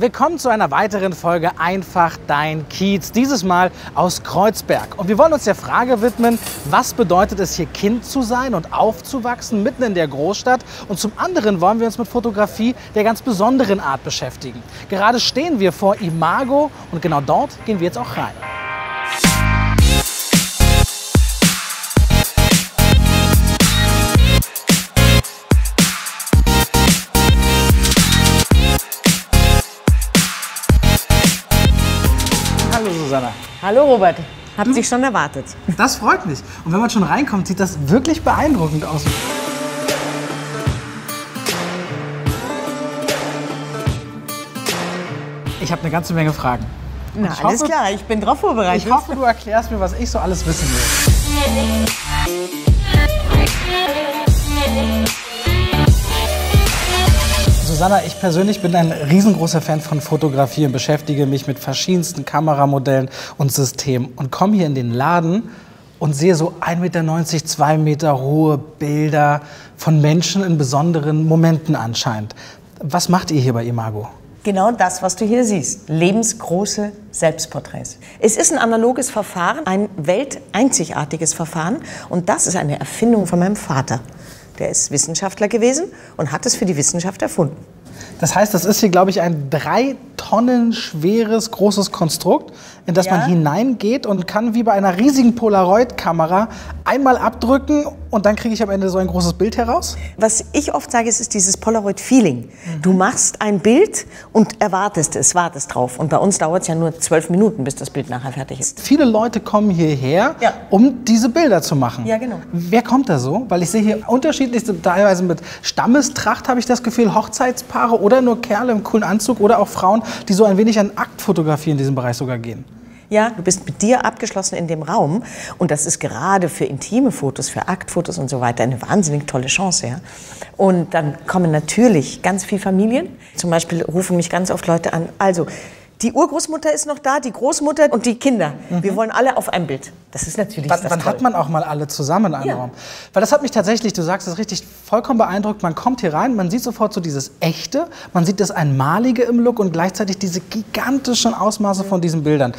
willkommen zu einer weiteren Folge Einfach dein Kiez. Dieses Mal aus Kreuzberg. Und wir wollen uns der Frage widmen, was bedeutet es hier Kind zu sein und aufzuwachsen mitten in der Großstadt? Und zum anderen wollen wir uns mit Fotografie der ganz besonderen Art beschäftigen. Gerade stehen wir vor Imago und genau dort gehen wir jetzt auch rein. Hallo Susanna. Hallo Robert, habt dich schon erwartet. Das freut mich. Und wenn man schon reinkommt, sieht das wirklich beeindruckend aus. Ich habe eine ganze Menge Fragen. Na, alles klar, ich bin drauf vorbereitet. Ich hoffe, du erklärst mir, was ich so alles wissen will. Susanna, ich persönlich bin ein riesengroßer Fan von Fotografie und beschäftige mich mit verschiedensten Kameramodellen und Systemen und komme hier in den Laden und sehe so 1,90 Meter, 2 Meter hohe Bilder von Menschen in besonderen Momenten anscheinend. Was macht ihr hier bei Imago? Genau das, was du hier siehst. Lebensgroße Selbstporträts. Es ist ein analoges Verfahren, ein welteinzigartiges Verfahren. Und das ist eine Erfindung von meinem Vater. Der ist Wissenschaftler gewesen und hat es für die Wissenschaft erfunden. Das heißt, das ist hier, glaube ich, ein 3 Tonnen schweres, großes Konstrukt, in das man hineingeht und kann wie bei einer riesigen Polaroid-Kamera einmal abdrücken und dann kriege ich am Ende so ein großes Bild heraus? Was ich oft sage, ist dieses Polaroid-Feeling. Du machst ein Bild und erwartest es, wartest drauf. Und bei uns dauert es ja nur 12 Minuten, bis das Bild nachher fertig ist. Viele Leute kommen hierher, um diese Bilder zu machen. Ja, genau. Wer kommt da so? Weil ich sehe hier unterschiedlichste, teilweise mit Stammestracht, habe ich das Gefühl, Hochzeitspaare oder nur Kerle im coolen Anzug oder auch Frauen, die so ein wenig an Aktfotografie in diesem Bereich sogar gehen. Ja, du bist mit dir abgeschlossen in dem Raum und das ist gerade für intime Fotos, für Aktfotos und so weiter eine wahnsinnig tolle Chance. Ja? Und dann kommen natürlich ganz viele Familien. Zum Beispiel rufen mich ganz oft Leute an, also die Urgroßmutter ist noch da, die Großmutter und die Kinder. Wir wollen alle auf einem Bild. Das ist natürlich Wann hat man auch mal alle zusammen in einem Raum? Weil das hat mich tatsächlich, du sagst es richtig, vollkommen beeindruckt. Man kommt hier rein, man sieht sofort so dieses Echte, man sieht das Einmalige im Look und gleichzeitig diese gigantischen Ausmaße von diesen Bildern.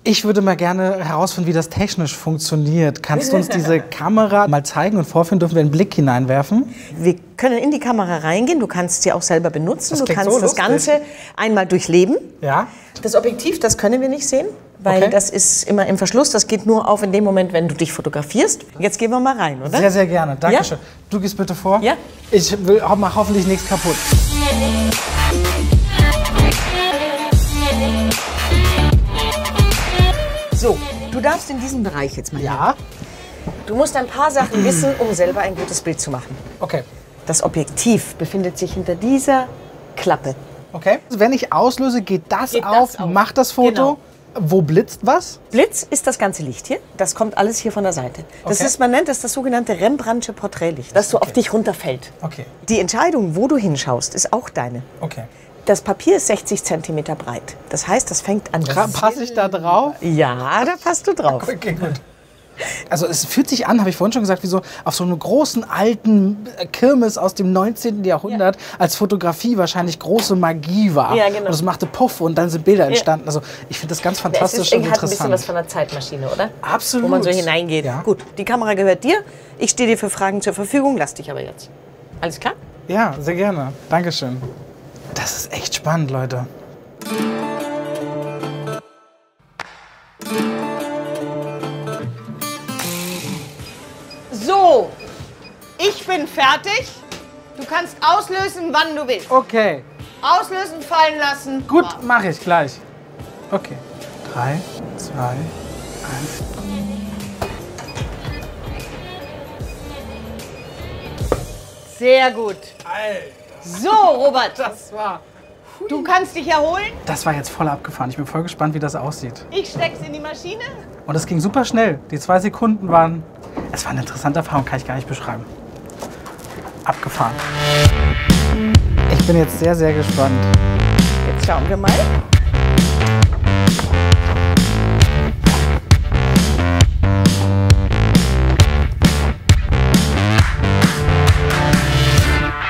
Ich würde mal gerne herausfinden, wie das technisch funktioniert. Kannst du uns diese Kamera mal zeigen und vorführen? Dürfen wir einen Blick hineinwerfen? Wir können in die Kamera reingehen, du kannst sie auch selber benutzen. Du kannst so das Ganze einmal durchleben. Ja. Das Objektiv, das können wir nicht sehen, weil das ist immer im Verschluss. Das geht nur auf in dem Moment, wenn du dich fotografierst. Jetzt gehen wir mal rein, oder? Sehr, sehr gerne. Dankeschön. Ja? Du gehst bitte vor. Ja. Ich mache hoffentlich nichts kaputt. So, du darfst in diesen Bereich jetzt mal hin. Ja. Du musst ein paar Sachen wissen, um selber ein gutes Bild zu machen. Okay. Das Objektiv befindet sich hinter dieser Klappe. Okay. Wenn ich auslöse, geht das auf, macht das Foto. Genau. Wo blitzt was? Blitz ist das ganze Licht hier. Das kommt alles hier von der Seite. Das ist, man nennt das das sogenannte Rembrandtsche Porträtlicht, das so auf dich runterfällt. Okay. Die Entscheidung, wo du hinschaust, ist auch deine. Okay. Das Papier ist 60 cm breit. Das heißt, das fängt an. Passe ich da drauf? Ja, da passt du drauf. Okay, gut. Also es fühlt sich an, habe ich vorhin schon gesagt, wie so auf so einem großen alten Kirmes aus dem 19. Jahrhundert, als Fotografie wahrscheinlich große Magie war. Ja, genau. Und es machte Puff und dann sind Bilder entstanden. Also ich finde das ganz fantastisch und hat ein interessant. bisschen was von einer Zeitmaschine, oder? Absolut. Wo man so hineingeht. Ja. Gut, die Kamera gehört dir. Ich stehe dir für Fragen zur Verfügung. Lass dich aber jetzt. Alles klar? Ja, sehr gerne. Dankeschön. Das ist echt spannend, Leute. So, ich bin fertig. Du kannst auslösen, wann du willst. Okay. Auslösen, fallen lassen. Gut, mache ich gleich. Okay. 3, 2, 1. Sehr gut. Alter. So, Robert, Das du kannst dich erholen. war jetzt voll abgefahren. Ich bin voll gespannt, wie das aussieht. Ich steck's in die Maschine. Und es ging super schnell. Die 2 Sekunden waren... Es war eine interessante Erfahrung, kann ich gar nicht beschreiben. Abgefahren. Ich bin jetzt sehr, sehr gespannt. Jetzt schauen wir mal.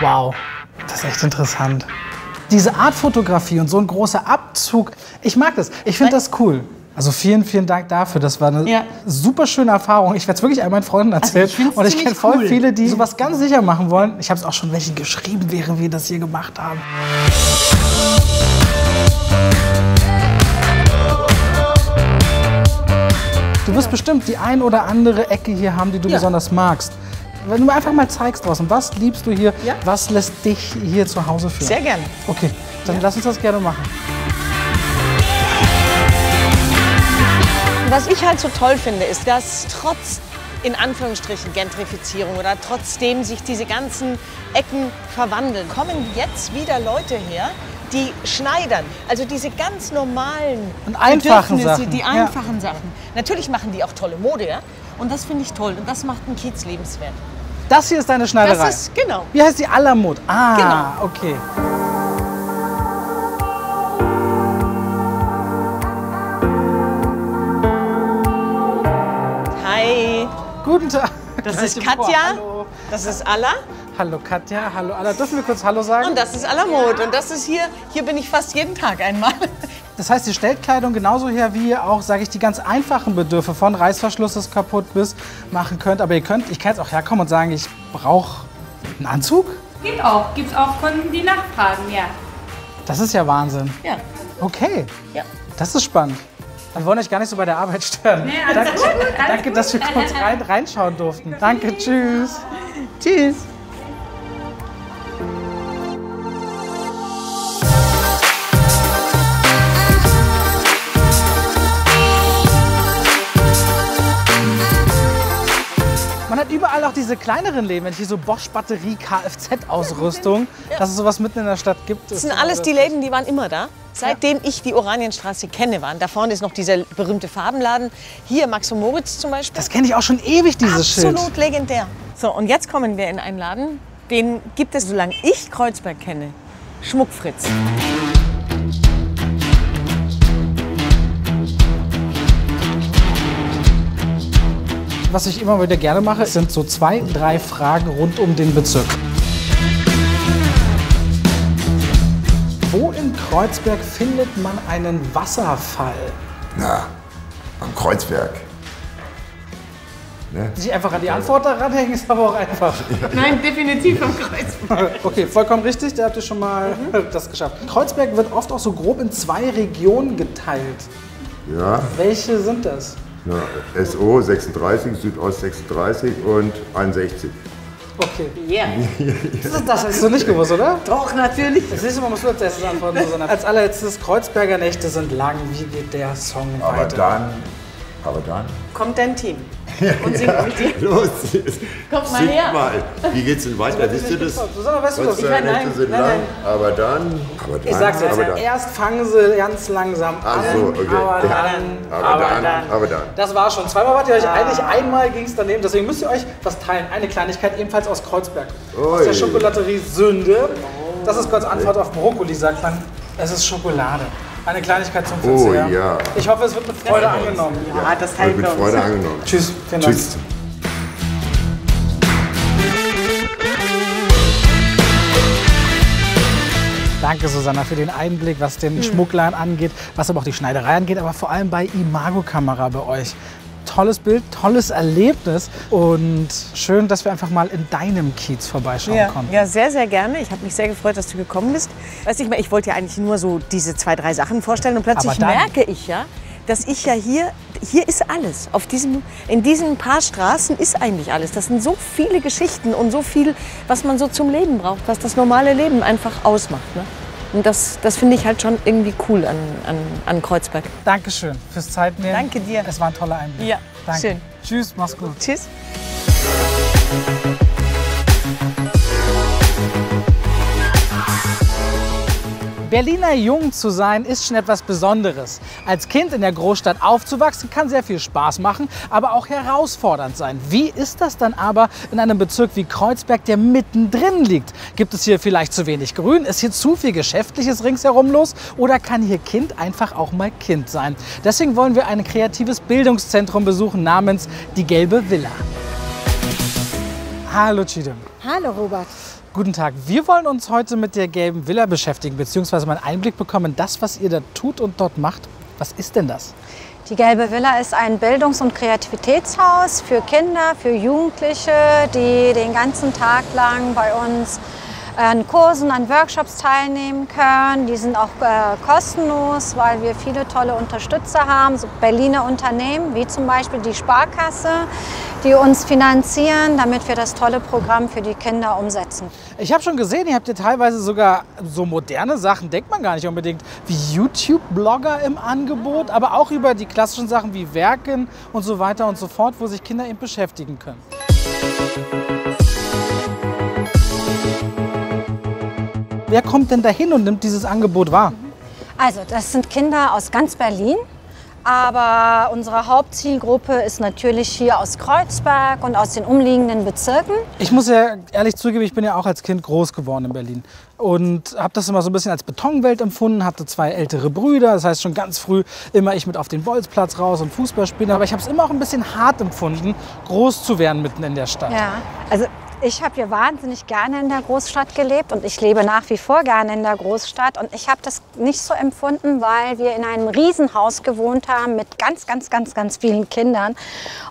Wow, das ist echt interessant. Diese Art Fotografie und so ein großer Abzug, ich mag das. Ich finde das cool. Also vielen, vielen Dank dafür. Das war eine super schöne Erfahrung. Ich werde es wirklich all meinen Freunden erzählen. Und ich kenne voll viele, die sowas ganz sicher machen wollen. Ich habe es auch schon welchen geschrieben, während wir das hier gemacht haben. Du wirst bestimmt die ein oder andere Ecke hier haben, die du besonders magst. Wenn du mir einfach mal zeigst draußen, was liebst du hier, was lässt dich hier zu Hause fühlen? Sehr gerne. Okay, dann lass uns das gerne machen. Was ich halt so toll finde, ist, dass trotz, in Anführungsstrichen, Gentrifizierung oder trotzdem sich diese ganzen Ecken verwandeln, kommen jetzt wieder Leute her, die schneidern. Also diese ganz normalen und einfachen Bedürfnisse, Sachen. die einfachen Sachen. Natürlich machen die auch tolle Mode, ja? Und das finde ich toll und das macht einen Kiez lebenswert. Das hier ist deine Schneiderei? Das ist, genau. Wie heißt die? Alamut? Ah, Genau. Okay. Hi. Guten Tag. Das ist Katja. Hallo. Das ist Alla. Hallo Katja, hallo Alla. Dürfen wir kurz Hallo sagen? Und das ist Alamut. Und das ist hier bin ich fast jeden Tag einmal. Das heißt, ihr stellt Kleidung genauso her, wie ihr auch, sage ich, die ganz einfachen Bedürfe von Reißverschluss ist kaputt bis machen könnt. Aber ihr könnt, ich kann jetzt auch herkommen und sagen, ich brauche einen Anzug? Geht auch. Gibt es auch Kunden, die nachfragen, ja. Das ist ja Wahnsinn. Ja. Okay. Ja. Das ist spannend. Wir wollen euch gar nicht so bei der Arbeit stören. Nee, alles gut, alles Danke, gut. dass wir kurz reinschauen durften. Danke, tschüss. Tschüss. Man hat überall auch diese kleineren Läden, wenn ich hier so Bosch Batterie Kfz-Ausrüstung, dass es sowas mitten in der Stadt gibt. Das sind alles die Läden, die waren immer da. Seitdem ich die Oranienstraße kenne, waren. Da vorne ist noch dieser berühmte Farbenladen. Hier Max und Moritz zum Beispiel. Das kenne ich auch schon ewig, dieses Schild. Absolut legendär. So, und jetzt kommen wir in einen Laden, den gibt es, solange ich Kreuzberg kenne, Schmuckfritz. Was ich immer wieder gerne mache, sind so 2, 3 Fragen rund um den Bezirk. Wo in Kreuzberg findet man einen Wasserfall? Na, am Kreuzberg. Ne? Sich einfach an die Antwort daran hängen, ist aber auch einfach. Nein, definitiv am Kreuzberg. Okay, vollkommen richtig, da habt ihr schon mal das geschafft. Kreuzberg wird oft auch so grob in 2 Regionen geteilt. Ja, Welche sind das? na, SO 36, Südost 36 und 61. Okay. Yeah. Das hast du nicht gewusst, oder? Doch, natürlich. Das nächste Mal musst du als erstes antworten, Susanne. Als allerletztes, Kreuzberger Nächte sind lang. Wie geht der Song weiter? Aber dann. Kommt dein Team und singt mit dir. Los, Kommt mal sing her. mal. Wie geht's denn weiter? Siehst du das? Susanne, weißt du das? Kreuzberger Nächte sind nein, lang, nein. aber dann. Ich sag's jetzt, aber dann. erst fangen sie ganz langsam an, Ach so, okay. aber Ja. dann, Aber dann. Das war schon. Zweimal wart ihr euch einig, einmal ging es daneben. Deswegen müsst ihr euch was teilen. Eine Kleinigkeit, ebenfalls aus Kreuzberg. Aus der Ui. Schokolaterie Sünde. Das ist kurz Antwort auf Brokkoli, sagt man. Es ist Schokolade. Eine Kleinigkeit zum Verzehr. ja. Ich hoffe, es wird mit Freude angenommen. Ja, das Wird teilt mit wir Freude uns. angenommen. Tschüss. Vielen Dank. Tschüss. Danke, Susanna, für den Einblick, was den Schmuckladen angeht, was aber auch die Schneiderei angeht, aber vor allem bei Imago Kamera bei euch. Tolles Bild, tolles Erlebnis und schön, dass wir einfach mal in deinem Kiez vorbeischauen konnten. Ja, sehr, sehr gerne. Ich habe mich sehr gefreut, dass du gekommen bist. Weißt du, ich wollte ja eigentlich nur so diese 2, 3 Sachen vorstellen und plötzlich Aber dann- merke ich ja, dass ich ja hier ist alles. In diesen paar Straßen ist eigentlich alles. Das sind so viele Geschichten und so viel, was man so zum Leben braucht, was das normale Leben einfach ausmacht. Ne? Und das finde ich halt schon irgendwie cool an Kreuzberg. Dankeschön fürs Zeitnehmen. Danke dir. Es war ein toller Einblick. Ja, Danke. schön. Tschüss, mach's gut. Tschüss. Berliner Jung zu sein, ist schon etwas Besonderes. Als Kind in der Großstadt aufzuwachsen, kann sehr viel Spaß machen, aber auch herausfordernd sein. Wie ist das dann aber in einem Bezirk wie Kreuzberg, der mittendrin liegt? Gibt es hier vielleicht zu wenig Grün? Ist hier zu viel Geschäftliches ringsherum los? Oder kann hier Kind einfach auch mal Kind sein? Deswegen wollen wir ein kreatives Bildungszentrum besuchen namens Die Gelbe Villa. Hallo Chidem. Hallo Robert. Guten Tag. Wir wollen uns heute mit der Gelben Villa beschäftigen, beziehungsweise mal einen Einblick bekommen in das, was ihr da tut und dort macht. Was ist denn das? Die Gelbe Villa ist ein Bildungs- und Kreativitätshaus für Kinder, für Jugendliche, die den ganzen Tag lang bei uns an Kursen, an Workshops teilnehmen können. Die sind auch kostenlos, weil wir viele tolle Unterstützer haben, so Berliner Unternehmen wie zum Beispiel die Sparkasse, die uns finanzieren, damit wir das tolle Programm für die Kinder umsetzen. Ich habe schon gesehen, ihr habt ja teilweise sogar so moderne Sachen, denkt man gar nicht unbedingt, wie YouTube-Blogger im Angebot, aber auch über die klassischen Sachen wie Werken und so weiter und so fort, wo sich Kinder eben beschäftigen können. Wer kommt denn dahin und nimmt dieses Angebot wahr? Also, das sind Kinder aus ganz Berlin. Aber unsere Hauptzielgruppe ist natürlich hier aus Kreuzberg und aus den umliegenden Bezirken. Ich muss ja ehrlich zugeben, ich bin ja auch als Kind groß geworden in Berlin und habe das immer so ein bisschen als Betonwelt empfunden, hatte 2 ältere Brüder, das heißt schon ganz früh immer ich mit auf den Bolzplatz raus und Fußball spielen, aber ich habe es immer auch ein bisschen hart empfunden, groß zu werden mitten in der Stadt. Ja, also ich habe hier wahnsinnig gerne in der Großstadt gelebt und ich lebe nach wie vor gerne in der Großstadt. Und ich habe das nicht so empfunden, weil wir in einem Riesenhaus gewohnt haben mit ganz vielen Kindern.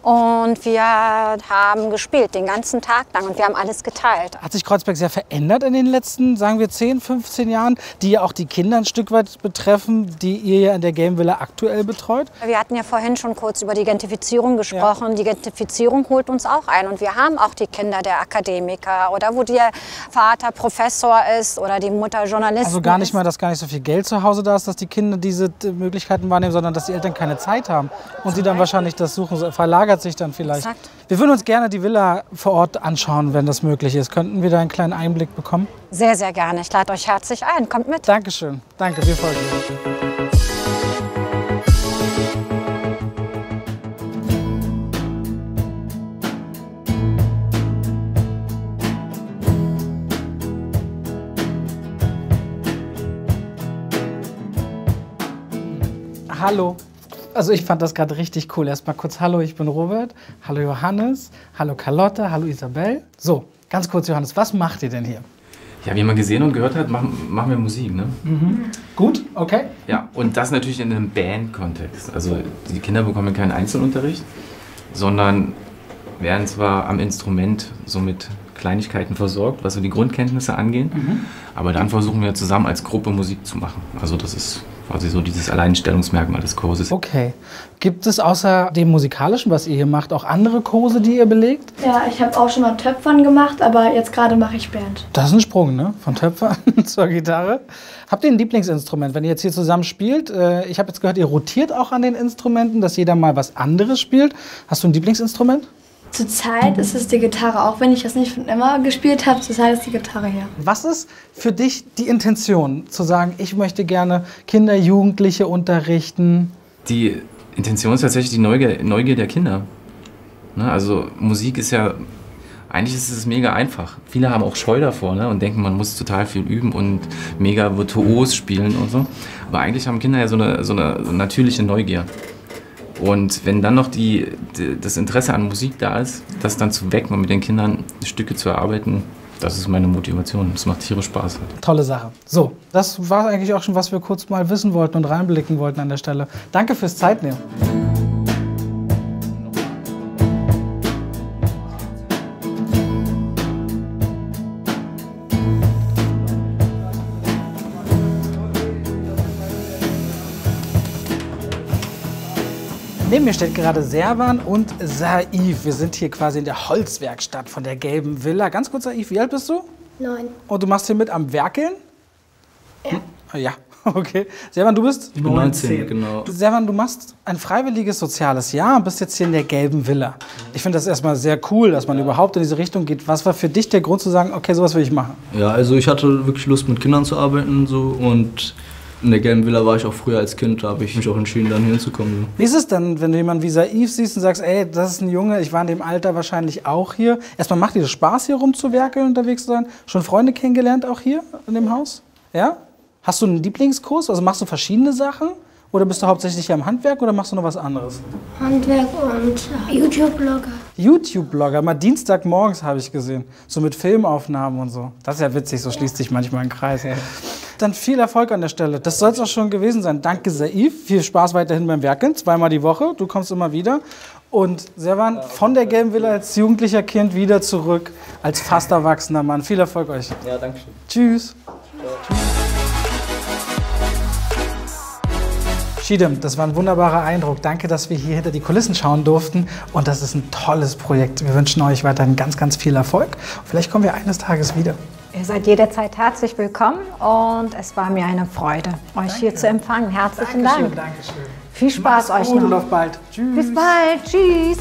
Und wir haben gespielt den ganzen Tag lang und wir haben alles geteilt. Hat sich Kreuzberg sehr verändert in den letzten, sagen wir, 10, 15 Jahren, die ja auch die Kinder ein Stück weit betreffen, die ihr ja in der Gelben Villa aktuell betreut? Wir hatten ja vorhin schon kurz über die Gentrifizierung gesprochen. Ja. Die Gentrifizierung holt uns auch ein und wir haben auch die Kinder der Akademiker oder wo der Vater Professor ist oder die Mutter Journalistin. Also gar nicht mal, dass gar nicht so viel Geld zu Hause da ist, dass die Kinder diese Möglichkeiten wahrnehmen, sondern dass die Eltern keine Zeit haben und sie dann wahrscheinlich das suchen, verlagert sich dann vielleicht. Exakt. Wir würden uns gerne die Villa vor Ort anschauen, wenn das möglich ist. Könnten wir da einen kleinen Einblick bekommen? Sehr, sehr gerne. Ich lade euch herzlich ein. Kommt mit. Dankeschön. Danke, wir folgen dir. Hallo. Also ich fand das gerade richtig cool. Erstmal kurz hallo, ich bin Robert. Hallo Johannes. Hallo Carlotta. Hallo Isabel. So, ganz kurz Johannes, was macht ihr denn hier? Ja, wie man gesehen und gehört hat, machen wir Musik, ne? Mhm. Gut, okay. Ja, und das natürlich in einem Band-Kontext. Also die Kinder bekommen keinen Einzelunterricht, sondern werden zwar am Instrument so mit Kleinigkeiten versorgt, was so die Grundkenntnisse angehen, aber dann versuchen wir zusammen als Gruppe Musik zu machen. Also das ist quasi so dieses Alleinstellungsmerkmal des Kurses. Okay. Gibt es außer dem Musikalischen, was ihr hier macht, auch andere Kurse, die ihr belegt? Ja, ich habe auch schon mal Töpfern gemacht, aber jetzt gerade mache ich Band. Das ist ein Sprung, ne? Von Töpfern zur Gitarre. Habt ihr ein Lieblingsinstrument, wenn ihr jetzt hier zusammen spielt? Ich habe jetzt gehört, ihr rotiert auch an den Instrumenten, dass jeder mal was anderes spielt. Hast du ein Lieblingsinstrument? Zurzeit ist es die Gitarre, auch wenn ich das nicht schon immer gespielt habe, zurzeit ist die Gitarre hier. Was ist für dich die Intention, zu sagen, ich möchte gerne Kinder, Jugendliche unterrichten? Die Intention ist tatsächlich die Neugier der Kinder. Ne? Also Musik ist ja, eigentlich ist es mega einfach. Viele haben auch Scheu davor, ne? Und denken, man muss total viel üben und mega virtuos spielen und so. Aber eigentlich haben Kinder ja so eine natürliche Neugier. Und wenn dann noch das Interesse an Musik da ist, das dann zu wecken und mit den Kindern Stücke zu erarbeiten, das ist meine Motivation. Das macht tierisch Spaß. Tolle Sache. So, das war eigentlich auch schon, was wir kurz mal wissen wollten und reinblicken wollten an der Stelle. Danke fürs Zeitnehmen. Neben mir steht gerade Servan und Saif. Wir sind hier quasi in der Holzwerkstatt von der Gelben Villa. Ganz kurz, Saif, wie alt bist du? 9. Und du machst hier mit am Werkeln? Ja. Ja, okay. Servan, du bist? Ich bin 19, genau. Servan, du machst ein freiwilliges soziales Jahr und bist jetzt hier in der Gelben Villa. Ich finde das erstmal sehr cool, dass man überhaupt in diese Richtung geht. Was war für dich der Grund zu sagen, okay, sowas will ich machen? Ja, also ich hatte wirklich Lust, mit Kindern zu arbeiten so, und in der Gelben Villa war ich auch früher als Kind, da habe ich mich auch entschieden, dann hier hinzukommen. Wie ist es denn, wenn du jemanden wie Saif siehst und sagst, ey, das ist ein Junge, ich war in dem Alter wahrscheinlich auch hier. Erstmal macht dir das Spaß, hier rumzuwerkeln, unterwegs zu sein? Schon Freunde kennengelernt auch hier in dem Haus? Ja? Hast du einen Lieblingskurs? Also machst du verschiedene Sachen? Oder bist du hauptsächlich hier im Handwerk oder machst du noch was anderes? Handwerk und YouTube-Blogger. YouTube-Blogger, mal Dienstagmorgens habe ich gesehen. So mit Filmaufnahmen und so. Das ist ja witzig, so schließt sich manchmal ein Kreis. Dann viel Erfolg an der Stelle. Das soll es auch schon gewesen sein. Danke, Saif. Viel Spaß weiterhin beim Werkeln. 2-mal die Woche. Du kommst immer wieder. Und Servan, von der Gelben Villa als jugendlicher Kind wieder zurück als fast erwachsener Mann. Viel Erfolg euch. Ja, danke schön. Tschüss. Schiedem, das war ein wunderbarer Eindruck. Danke, dass wir hier hinter die Kulissen schauen durften. Und das ist ein tolles Projekt. Wir wünschen euch weiterhin ganz, ganz viel Erfolg. Vielleicht kommen wir eines Tages wieder. Ihr seid jederzeit herzlich willkommen und es war mir eine Freude, euch hier zu empfangen. Herzlichen Dank. Dankeschön. Viel Spaß euch noch. Und auf bald. Tschüss. Bis bald. Tschüss.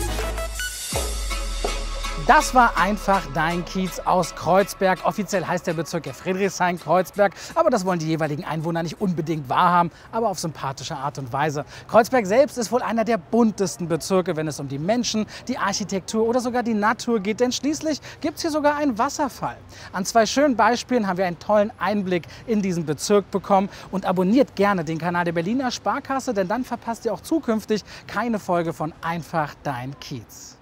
Das war einfach dein Kiez aus Kreuzberg. Offiziell heißt der Bezirk ja Friedrichshain-Kreuzberg, aber das wollen die jeweiligen Einwohner nicht unbedingt wahrhaben, aber auf sympathische Art und Weise. Kreuzberg selbst ist wohl einer der buntesten Bezirke, wenn es um die Menschen, die Architektur oder sogar die Natur geht, denn schließlich gibt es hier sogar einen Wasserfall. An 2 schönen Beispielen haben wir einen tollen Einblick in diesen Bezirk bekommen und abonniert gerne den Kanal der Berliner Sparkasse, denn dann verpasst ihr auch zukünftig keine Folge von Einfach dein Kiez.